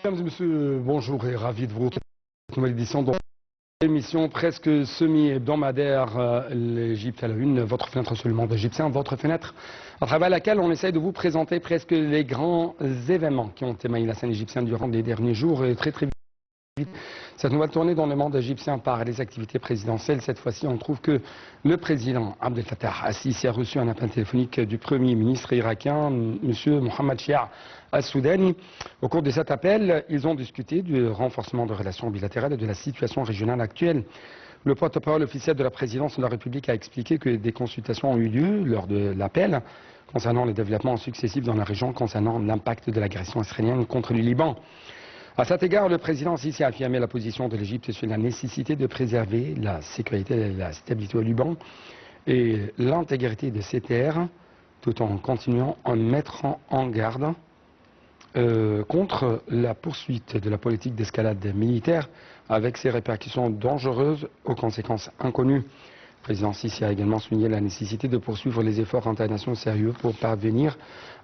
Mesdames et messieurs, bonjour et ravi de vous retrouver pour une nouvelle édition de l'émission presque semi-hebdomadaire l'Égypte à la une, votre fenêtre sur le monde égyptien, votre fenêtre à travers laquelle on essaye de vous présenter presque les grands événements qui ont émaillé la scène égyptienne durant les derniers jours et très vite. Cette nouvelle tournée dans le monde égyptien par les activités présidentielles, cette fois-ci, on trouve que le président Abdel Fattah al-Sisi a reçu un appel téléphonique du Premier ministre irakien, M. Mohamed Shia al-Soudani. Au cours de cet appel, ils ont discuté du renforcement de relations bilatérales et de la situation régionale actuelle. Le porte-parole officiel de la présidence de la République a expliqué que des consultations ont eu lieu lors de l'appel concernant les développements successifs dans la région, concernant l'impact de l'agression israélienne contre le Liban. À cet égard, le président Sisi a affirmé la position de l'Égypte sur la nécessité de préserver la sécurité et la stabilité au Liban et l'intégrité de ces terres, tout en continuant à mettre en garde contre la poursuite de la politique d'escalade militaire avec ses répercussions dangereuses aux conséquences inconnues. Le président Sisi a également souligné la nécessité de poursuivre les efforts internationaux sérieux pour parvenir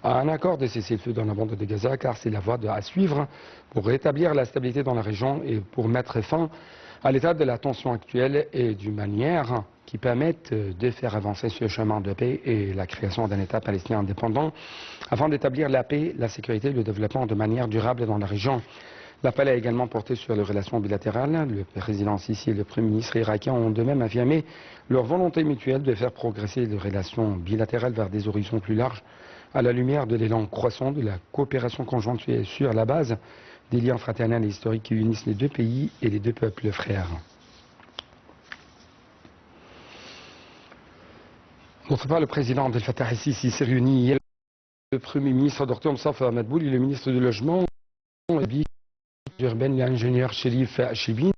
à un accord de cessez-le-feu dans la bande de Gaza, car c'est la voie à suivre pour rétablir la stabilité dans la région et pour mettre fin à l'état de la tension actuelle et d'une manière qui permette de faire avancer ce chemin de paix et la création d'un État palestinien indépendant afin d'établir la paix, la sécurité et le développement de manière durable dans la région. L'appel a également porté sur les relations bilatérales. Le président Sisi et le Premier ministre irakien ont de même affirmé leur volonté mutuelle de faire progresser les relations bilatérales vers des horizons plus larges à la lumière de l'élan croissant de la coopération conjointe sur la base des liens fraternels et historiques qui unissent les deux pays et les deux peuples frères. D'autre part, le président Abdel Fattah al-Sisi s'est réuni hier avec le Premier ministre Dr Moustapha Madbouli et le ministre du Logement urbaine, l'ingénieur Cherif Chibine.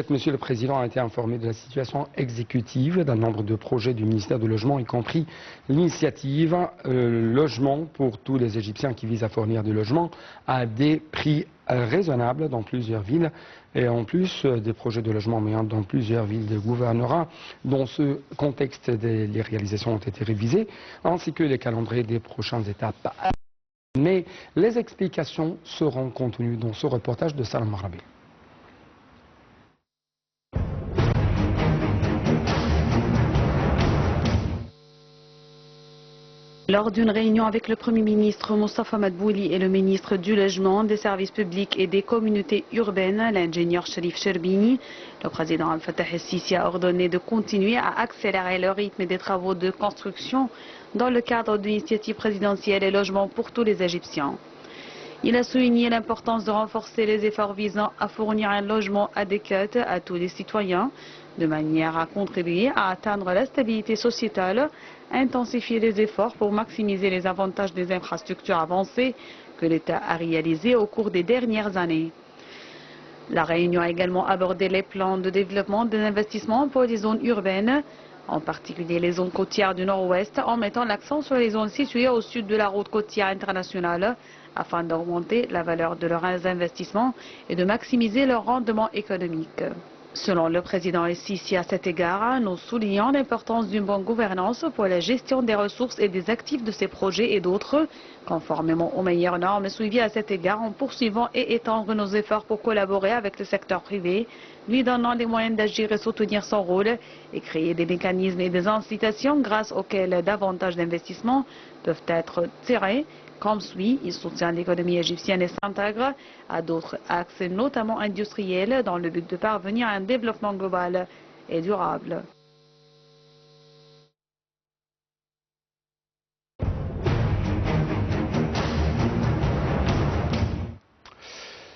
Monsieur le Président a été informé de la situation exécutive d'un nombre de projets du ministère du Logement, y compris l'initiative Logement pour tous les Égyptiens qui vise à fournir du logement à des prix raisonnables dans plusieurs villes et en plus des projets de logement moyen dans plusieurs villes de gouvernorat. Dans ce contexte, les réalisations ont été révisées ainsi que les calendriers des prochaines étapes. Mais les explications seront contenues dans ce reportage de Salam Marabi. Lors d'une réunion avec le Premier ministre Moustapha Madbouli et le ministre du Logement, des Services publics et des communautés urbaines, l'ingénieur Cherif Chibine, le président Abdel Fattah al-Sisi a ordonné de continuer à accélérer le rythme des travaux de construction dans le cadre de l'initiative présidentielle et logement pour tous les Égyptiens. Il a souligné l'importance de renforcer les efforts visant à fournir un logement adéquat à tous les citoyens, de manière à contribuer à atteindre la stabilité sociétale, intensifier les efforts pour maximiser les avantages des infrastructures avancées que l'État a réalisées au cours des dernières années. La réunion a également abordé les plans de développement des investissements pour les zones urbaines, en particulier les zones côtières du nord-ouest, en mettant l'accent sur les zones situées au sud de la route côtière internationale, afin d'augmenter la valeur de leurs investissements et de maximiser leur rendement économique. Selon le président al-Sisi, à cet égard, nous soulignons l'importance d'une bonne gouvernance pour la gestion des ressources et des actifs de ces projets et d'autres, conformément aux meilleures normes suivies à cet égard en poursuivant et étendre nos efforts pour collaborer avec le secteur privé, lui donnant les moyens d'agir et soutenir son rôle et créer des mécanismes et des incitations grâce auxquels davantage d'investissements peuvent être tirés. Comme suit, il soutient l'économie égyptienne et s'intègre à d'autres axes, notamment industriels, dans le but de parvenir à un développement global et durable.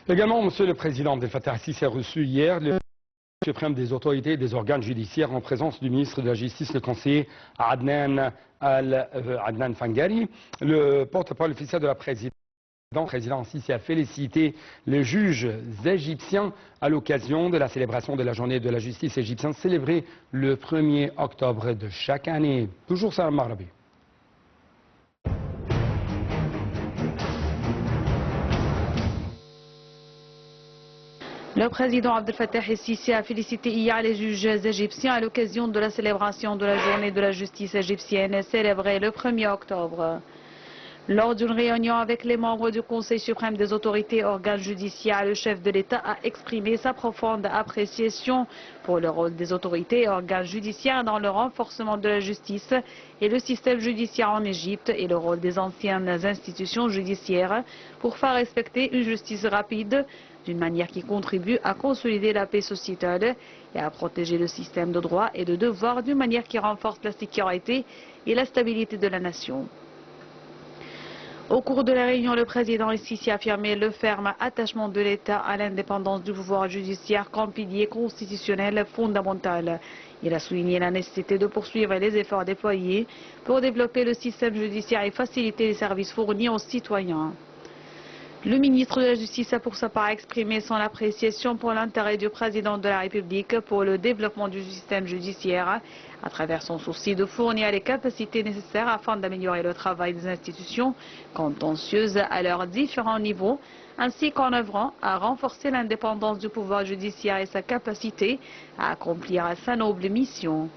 Également, Monsieur le Président Abdel Fattah al-Sisi a reçu hier le suprême des autorités et des organes judiciaires en présence du ministre de la Justice, le conseiller Adnan Fangari. Le porte-parole officiel de la présidence, le président Sisi a félicité les juges égyptiens à l'occasion de la célébration de la journée de la justice égyptienne célébrée le 1er octobre de chaque année. Toujours Salam Marabi. Le président Abdel Fattah al-Sisi a félicité hier les juges égyptiens à l'occasion de la célébration de la journée de la justice égyptienne célébrée le 1er octobre. Lors d'une réunion avec les membres du Conseil suprême des autorités et organes judiciaires, le chef de l'État a exprimé sa profonde appréciation pour le rôle des autorités et organes judiciaires dans le renforcement de la justice et le système judiciaire en Égypte et le rôle des anciennes institutions judiciaires pour faire respecter une justice rapide d'une manière qui contribue à consolider la paix sociétale et à protéger le système de droit et de devoir d'une manière qui renforce la sécurité et la stabilité de la nation. Au cours de la réunion, le président Sisi a affirmé le ferme attachement de l'État à l'indépendance du pouvoir judiciaire comme pilier constitutionnel fondamental. Il a souligné la nécessité de poursuivre les efforts déployés pour développer le système judiciaire et faciliter les services fournis aux citoyens. Le ministre de la Justice a pour sa part exprimé son appréciation pour l'intérêt du président de la République pour le développement du système judiciaire à travers son souci de fournir les capacités nécessaires afin d'améliorer le travail des institutions contentieuses à leurs différents niveaux, ainsi qu'en œuvrant à renforcer l'indépendance du pouvoir judiciaire et sa capacité à accomplir sa noble mission.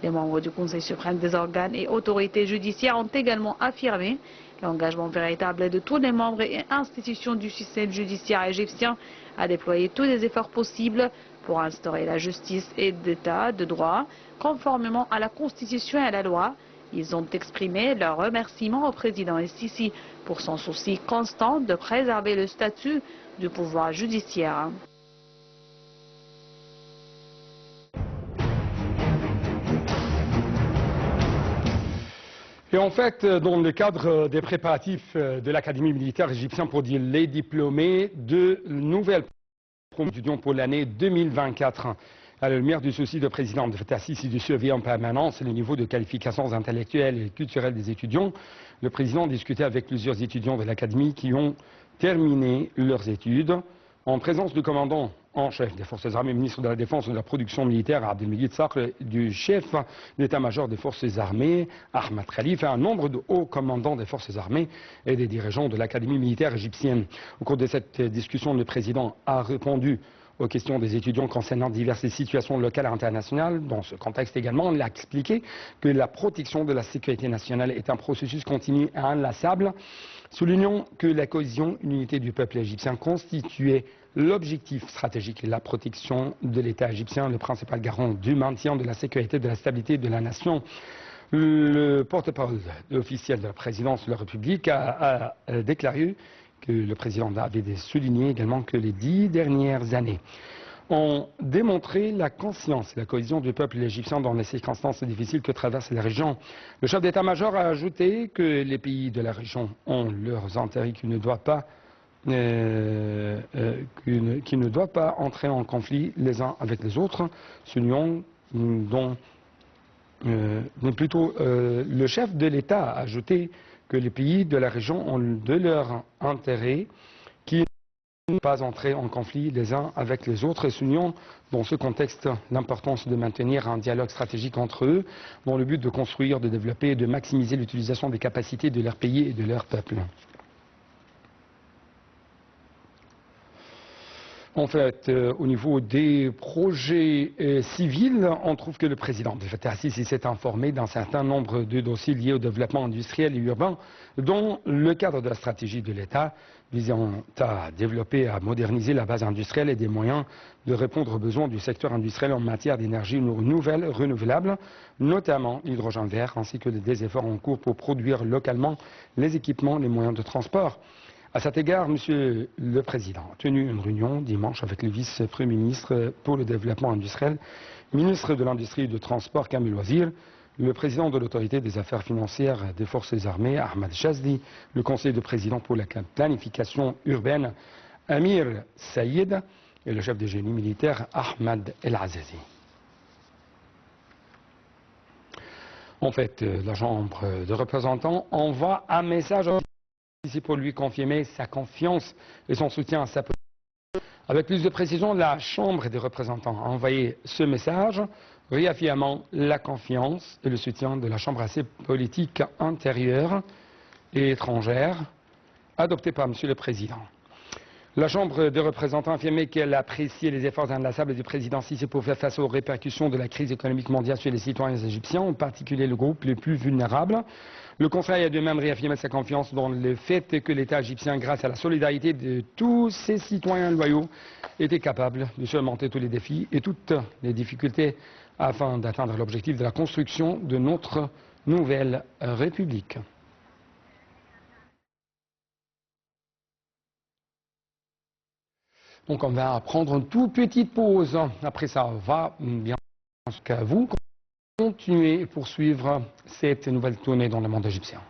Les membres du Conseil suprême des organes et autorités judiciaires ont également affirmé l'engagement véritable de tous les membres et institutions du système judiciaire égyptien à déployer tous les efforts possibles pour instaurer la justice et l'état de droit conformément à la Constitution et à la loi. Ils ont exprimé leur remerciement au président Sisi pour son souci constant de préserver le statut du pouvoir judiciaire. Et en fait, dans le cadre des préparatifs de l'Académie militaire égyptienne pour dire les diplômés, de nouvelles promotions pour l'année 2024. À la lumière du souci de président de Fattah Sisi de surveiller en permanence les niveaux de qualifications intellectuelles et culturelles des étudiants, le président discutait avec plusieurs étudiants de l'Académie qui ont terminé leurs études en présence du commandant en chef des forces armées, ministre de la Défense et de la Production militaire, Abdelmejid Sakr, du chef d'état-major des forces armées, Ahmad Khalif, et un nombre de hauts commandants des forces armées et des dirigeants de l'Académie militaire égyptienne. Au cours de cette discussion, le président a répondu aux questions des étudiants concernant diverses situations locales et internationales. Dans ce contexte également, on a expliqué que la protection de la sécurité nationale est un processus continu et inlassable, soulignant que la cohésion et l'unité du peuple égyptien constituaient l'objectif stratégique et la protection de l'État égyptien, le principal garant du maintien de la sécurité et de la stabilité de la nation. Le porte-parole officiel de la présidence de la République a déclaré que le président avait souligné également que les 10 dernières années ont démontré la conscience et la cohésion du peuple égyptien dans les circonstances difficiles que traverse la région. Le chef d'état-major a ajouté que les pays de la région ont leurs intérêts qui ne doivent pas entrer en conflit les uns avec les autres, soulignant dont le chef de l'État a ajouté que les pays de la région ont de leur intérêt qui ne pas entrer en conflit les uns avec les autres, et soulignant dans ce contexte l'importance de maintenir un dialogue stratégique entre eux dans le but de construire, de développer et de maximiser l'utilisation des capacités de leur pays et de leur peuple. En fait, au niveau des projets civils, on trouve que le président de Fattah Sisi s'est informé d'un certain nombre de dossiers liés au développement industriel et urbain dans le cadre de la stratégie de l'État visant à développer et à moderniser la base industrielle et des moyens de répondre aux besoins du secteur industriel en matière d'énergie nouvelle, renouvelable, notamment l'hydrogène vert, ainsi que des efforts en cours pour produire localement les équipements, les moyens de transport. À cet égard, Monsieur le Président a tenu une réunion dimanche avec le vice-premier ministre pour le développement industriel, ministre de l'Industrie et du Transport, Kamil Wazir, le président de l'autorité des affaires financières des forces armées, Ahmad Chazdi, le conseiller de président pour la planification urbaine, Amir Saïd, et le chef de génie militaire, Ahmad El Azazi. En fait, la Chambre des représentants envoie un message ici pour lui confirmer sa confiance et son soutien à sa politique. Avec plus de précision, la Chambre des représentants a envoyé ce message réaffirmant la confiance et le soutien de la Chambre à ses politiques intérieures et étrangères adoptées par M. le Président. La Chambre des représentants a affirmé qu'elle appréciait les efforts inlassables du président Sisi pour faire face aux répercussions de la crise économique mondiale sur les citoyens égyptiens, en particulier le groupe les plus vulnérables. Le Conseil a de même réaffirmé sa confiance dans le fait que l'État égyptien, grâce à la solidarité de tous ses citoyens loyaux, était capable de surmonter tous les défis et toutes les difficultés afin d'atteindre l'objectif de la construction de notre nouvelle République. Donc on va prendre une toute petite pause. Après ça, on va bien sûr vous continuer et poursuivre cette nouvelle tournée dans le monde égyptien.